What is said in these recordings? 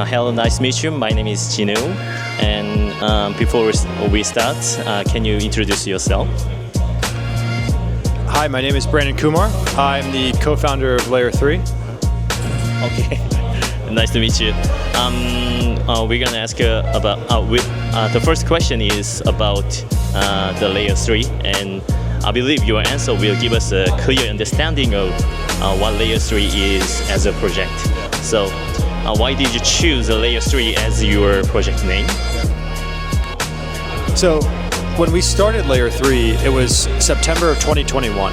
Hello, nice to meet you. My name is Jinu. And before we start, can you introduce yourself? Hi, my name is Brandon Kumar. I'm the co-founder of Layer3. Okay, nice to meet you. We're gonna ask about the first question is about the Layer3, and I believe your answer will give us a clear understanding of what Layer3 is as a project. So, why did you choose Layer3 as your project name? So, when we started Layer3, it was September of 2021.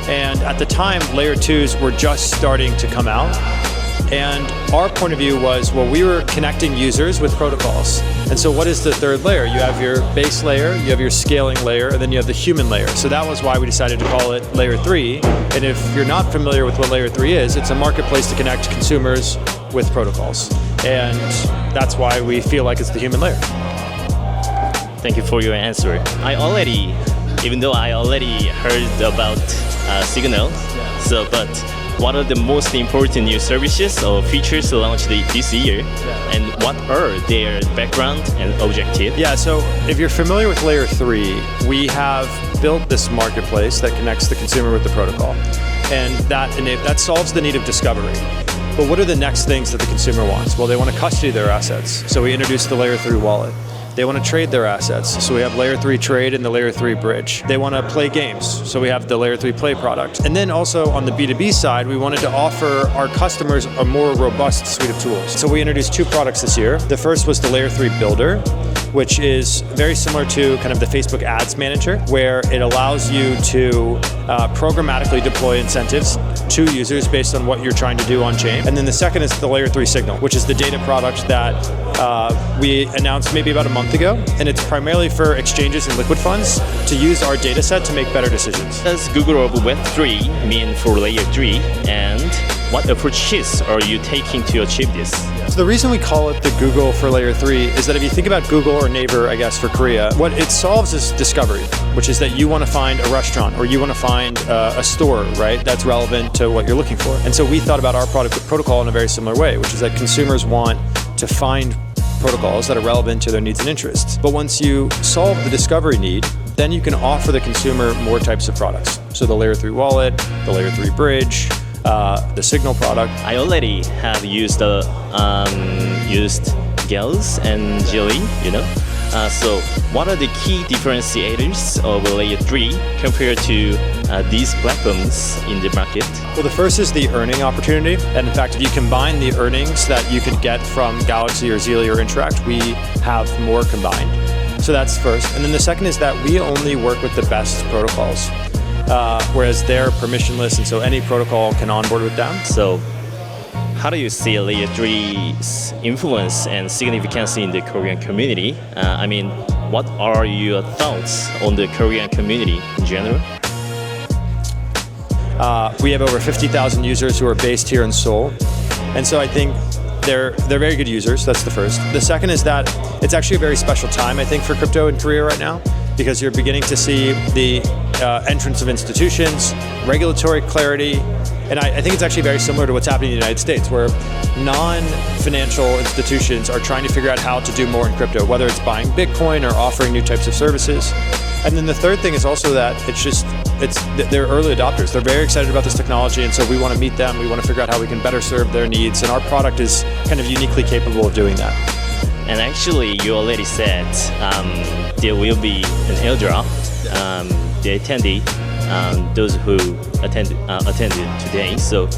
And at the time, Layer 2s were just starting to come out. And our point of view was, well, we were connecting users with protocols. And so what is the third layer? You have your base layer, you have your scaling layer, and then you have the human layer. So that was why we decided to call it Layer 3. And if you're not familiar with what Layer 3 is, it's a marketplace to connect consumers with protocols. And that's why we feel like it's the human layer. Thank you for your answer. Even though I already heard about Signal, but what are the most important new services or features launched this year, and what are their background and objective? Yeah, so if you're familiar with Layer 3, we have built this marketplace that connects the consumer with the protocol, and that solves the need of discovery. But what are the next things that the consumer wants? Well, they want to custody their assets, so we introduced the Layer 3 wallet. They want to trade their assets, so we have Layer 3 Trade and the Layer 3 Bridge. They want to play games, so we have the Layer 3 Play product. And then also on the B2B side, we wanted to offer our customers a more robust suite of tools. So we introduced two products this year. The first was the Layer 3 Builder, which is very similar to kind of the Facebook Ads Manager, where it allows you to programmatically deploy incentives to users based on what you're trying to do on chain. And then the second is the Layer 3 Signal, which is the data product that we announced maybe about a month ago, and it's primarily for exchanges and liquid funds to use our data set to make better decisions. What does Google of Web3 mean for Layer 3, and what approaches are you taking to achieve this? So the reason we call it the Google for Layer 3 is that if you think about Google or Naver, I guess, for Korea, what it solves is discovery, which is that you want to find a restaurant or you want to find a store, right, that's relevant to what you're looking for. And so we thought about our protocol in a very similar way, which is that consumers want to find protocols that are relevant to their needs and interests. But once you solve the discovery need, then you can offer the consumer more types of products. So the Layer 3 wallet, the Layer 3 bridge, the Signal product. I already have used Gels and Jelly, so what are the key differentiators of Layer 3 compared to these platforms in the market? Well, the first is the earning opportunity. And in fact, if you combine the earnings that you could get from Galaxy or Zelia or Interact, we have more combined. So that's first. And then the second is that we only work with the best protocols, whereas they're permissionless, and so any protocol can onboard with them. So how do you see Layer 3's influence and significance in the Korean community? What are your thoughts on the Korean community in general? We have over 50,000 users who are based here in Seoul. And so I think they're very good users. That's the first. The second is that it's actually a very special time, I think, for crypto in Korea right now, because you're beginning to see the entrance of institutions, regulatory clarity, and I think it's actually very similar to what's happening in the United States, where non-financial institutions are trying to figure out how to do more in crypto, whether it's buying Bitcoin or offering new types of services. And then the third thing is also that they're early adopters. They're very excited about this technology, and so we want to meet them. We want to figure out how we can better serve their needs, and our product is kind of uniquely capable of doing that. And actually, you already said there will be an airdrop. The attendee, those who attended today. So,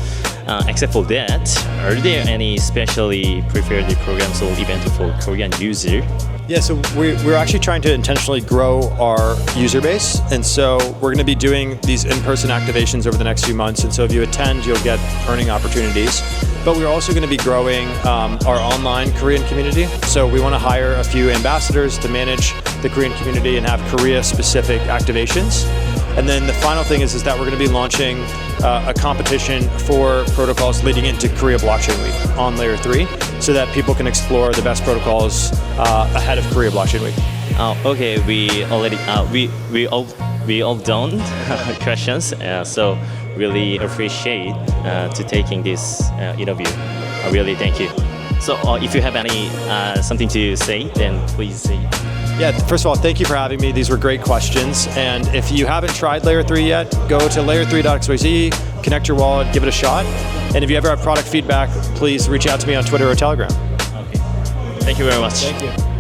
except for that, are there any specially prepared programs or events for Korean users? Yeah, so we're actually trying to intentionally grow our user base, and so we're going to be doing these in-person activations over the next few months, and so if you attend, you'll get earning opportunities. But we're also going to be growing our online Korean community, so we want to hire a few ambassadors to manage the Korean community and have Korea-specific activations. And then the final thing is that we're going to be launching a competition for protocols leading into Korea Blockchain Week on Layer 3, so that people can explore the best protocols ahead of Korea Blockchain Week. Okay, we already we all done questions, so really appreciate to taking this interview. Really, thank you. So if you have any something to say, then please say. Yeah, first of all, thank you for having me. These were great questions. And if you haven't tried Layer3 yet, go to layer3.xyz, connect your wallet, give it a shot. And if you ever have product feedback, please reach out to me on Twitter or Telegram. Okay. Thank you very much. Thank you.